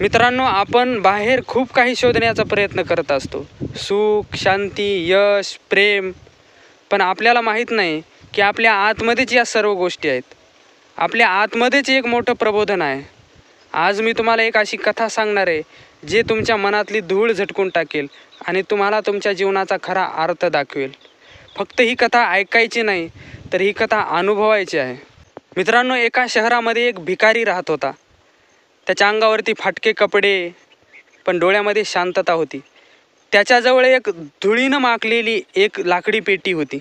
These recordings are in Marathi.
मित्रांनो, आपण बाहेर खूप काही शोधण्याचा प्रयत्न करत असतो, सुख, शांती, यश, प्रेम. पण आपल्याला माहीत नाही की आपल्या आतमध्येच या सर्व गोष्टी आहेत. आपल्या आतमध्येच एक मोठं प्रबोधन आहे. आज मी तुम्हाला एक अशी कथा सांगणार आहे जे तुमच्या मनातली धूळ झटकून टाकेल आणि तुम्हाला तुमच्या जीवनाचा खरा अर्थ दाखवेल. फक्त ही कथा ऐकायची नाही, तर ही कथा अनुभवायची आहे. मित्रांनो, एका शहरामध्ये एक भिकारी राहत होता. त्याच्या अंगावरती फाटके कपडे, पण डोळ्यामध्ये शांतता होती. त्याच्याजवळ एक धुळीनं माखलेली एक लाकडी पेटी होती.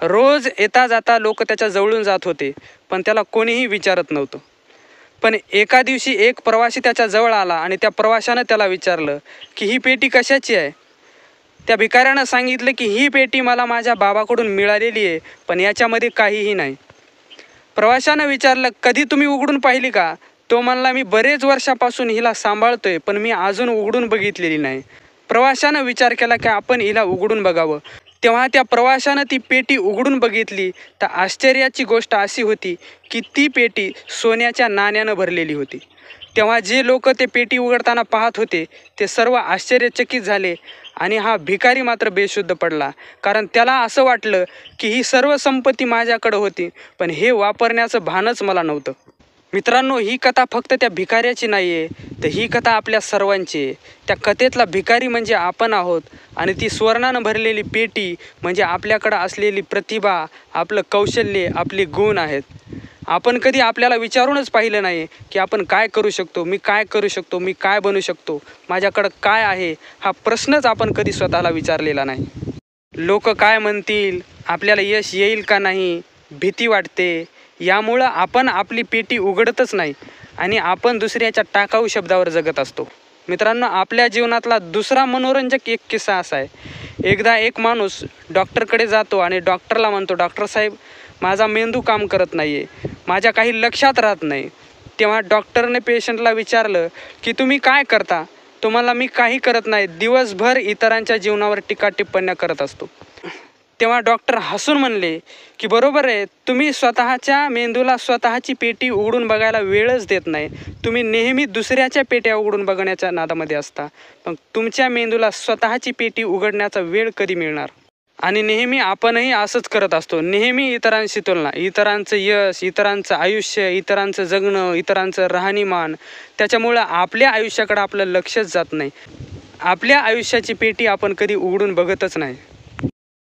रोज येता जाता लोक त्याच्या जवळून जात होते, पण त्याला कोणीही विचारत नव्हतं. पण एका दिवशी एक प्रवासी त्याच्या जवळ आला आणि त्या प्रवाशानं त्याला विचारलं की ही पेटी कशाची आहे. त्या भिकाऱ्यानं सांगितलं की ही पेटी मला माझ्या बाबाकडून मिळालेली आहे, पण याच्यामध्ये काहीही नाही. प्रवाशानं विचारलं, कधी तुम्ही उघडून पाहिली का? तो म्हणला, मी बरेच वर्षापासून हिला सांभाळतोय, पण मी अजून उघडून बघितलेली नाही. प्रवाशानं विचार केला की आपण हिला उघडून बघावं. तेव्हा त्या प्रवाशानं ती पेटी उघडून बघितली, तर आश्चर्याची गोष्ट अशी होती की ती पेटी सोन्याच्या नाण्यानं भरलेली होती. तेव्हा जे लोक ते पेटी उघडताना पाहत होते ते सर्व आश्चर्यचकित झाले आणि हा भिकारी मात्र बेशुद्ध पडला. कारण त्याला असं वाटलं की ही सर्व संपत्ती माझ्याकडं होती, पण हे वापरण्याचं भानच मला नव्हतं. मित्रांनो, ही कथा फक्त त्या भिकाऱ्याची नाही आहे, तर ही कथा आपल्या सर्वांची आहे. त्या कथेतला भिकारी म्हणजे आपण आहोत आणि ती सुवर्णानं भरलेली पेटी म्हणजे आपल्याकडं असलेली प्रतिभा, आपलं कौशल्य, आपले गुण आहेत. आपण कधी आपल्याला विचारूनच पाहिलं नाही की आपण काय करू शकतो, मी काय करू शकतो, मी काय बनू शकतो, माझ्याकडं काय आहे. हा प्रश्नच आपण कधी स्वतःला विचारलेला नाही. लोक काय म्हणतील, आपल्याला यश येईल का नाही, भीती वाटते. यामुळं आपण आपली पेटी उघडतच नाही आणि आपण दुसऱ्याच्या टाकाऊ शब्दावर जगत असतो. मित्रांनो, आपल्या जीवनातला दुसरा मनोरंजक एक किस्सा असा आहे. एकदा एक माणूस डॉक्टरकडे जातो आणि डॉक्टरला म्हणतो, डॉक्टर साहेब, माझा मेंदू काम करत नाही आहे, माझ्या काही लक्षात राहत नाही. तेव्हा डॉक्टरने पेशंटला विचारलं की तुम्ही काय करता? तो म्हणला, मी काही करत नाही, दिवसभर इतरांच्या जीवनावर टीका टिप्पण्या करत असतो. तेव्हा डॉक्टर हसून म्हणले की बरोबर आहे, तुम्ही स्वतःच्या मेंदूला स्वतःची पेटी उघडून बघायला वेळच देत नाही. तुम्ही नेहमी दुसऱ्याच्या पेट्या उघडून बघण्याच्या नादामध्ये असता, पण तुमच्या मेंदूला स्वतःची पेटी उघडण्याचा वेळ कधी मिळणार? आणि नेहमी आपणही असंच करत असतो. नेहमी इतरांशी तुलना, इतरांचं यश, इतरांचं आयुष्य, इतरांचं जगणं, इतरांचं राहणीमान. त्याच्यामुळं आपल्या आयुष्याकडं आपलं लक्षच जात नाही. आपल्या आयुष्याची पेटी आपण कधी उघडून बघतच नाही.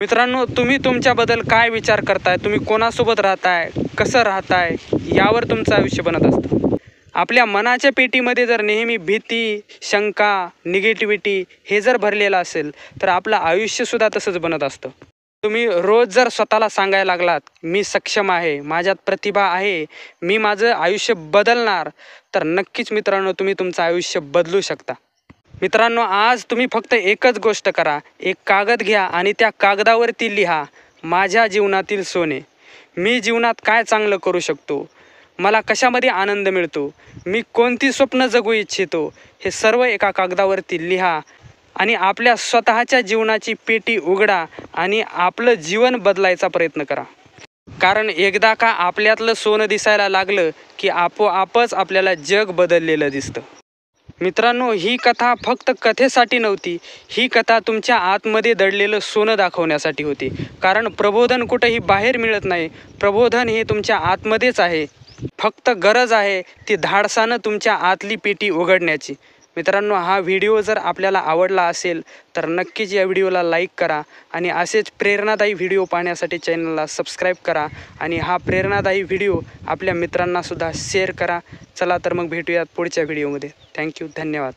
मित्रांनो, तुम्ही तुमच्याबद्दल काय विचार करताय, तुम्ही कोणासोबत राहताय, कसं राहताय, यावर तुमचं आयुष्य बनत असतं. आपल्या मनाच्या पेटीमध्ये जर नेहमी भीती, शंका, निगेटिव्हिटी हे जर भरलेलं असेल, तर आपलं आयुष्यसुद्धा तसंच बनत असतं. तुम्ही रोज जर स्वतःला सांगायला लागलात, मी सक्षम आहे, माझ्यात प्रतिभा आहे, मी माझं आयुष्य बदलणार, तर नक्कीच मित्रांनो, तुम्ही तुमचं आयुष्य बदलू शकता. मित्रांनो, आज तुम्ही फक्त एकच गोष्ट करा. एक कागद घ्या आणि त्या कागदावरती लिहा, माझ्या जीवनातील सोने. मी जीवनात काय चांगलं करू शकतो, मला कशामध्ये आनंद मिळतो, मी कोणती स्वप्न जगू इच्छितो, हे सर्व एका कागदावरती लिहा आणि आपल्या स्वतःच्या जीवनाची पेटी उघडा आणि आपलं जीवन बदलायचा प्रयत्न करा. कारण एकदा का आपल्यातलं सोनं दिसायला लागलं की आपोआपच आपल्याला जग बदललेलं दिसतं. मित्रांनो, ही कथा फक्त कथेसाठी नव्हती, ही कथा तुमच्या आतमध्ये दडलेलं सोनं दाखवण्यासाठी होती. कारण प्रबोधन कुठेही बाहेर मिळत नाही, प्रबोधन हे तुमच्या आतमध्येच आहे. फक्त गरज आहे ती धाडसानं तुमच्या आतली पेटी उघडण्याची. मित्रांनो, हा व्हिडिओ जर आपल्याला आवडला असेल तर नक्कीच या व्हिडिओला लाईक करा आणि असेच प्रेरणादायी व्हिडिओ पाहण्यासाठी चॅनलला सबस्क्राईब करा आणि हा प्रेरणादायी व्हिडिओ आपल्या मित्रांनासुद्धा शेअर करा. चला तर मग भेटूयात पुढच्या व्हिडिओमध्ये. थँक्यू, धन्यवाद.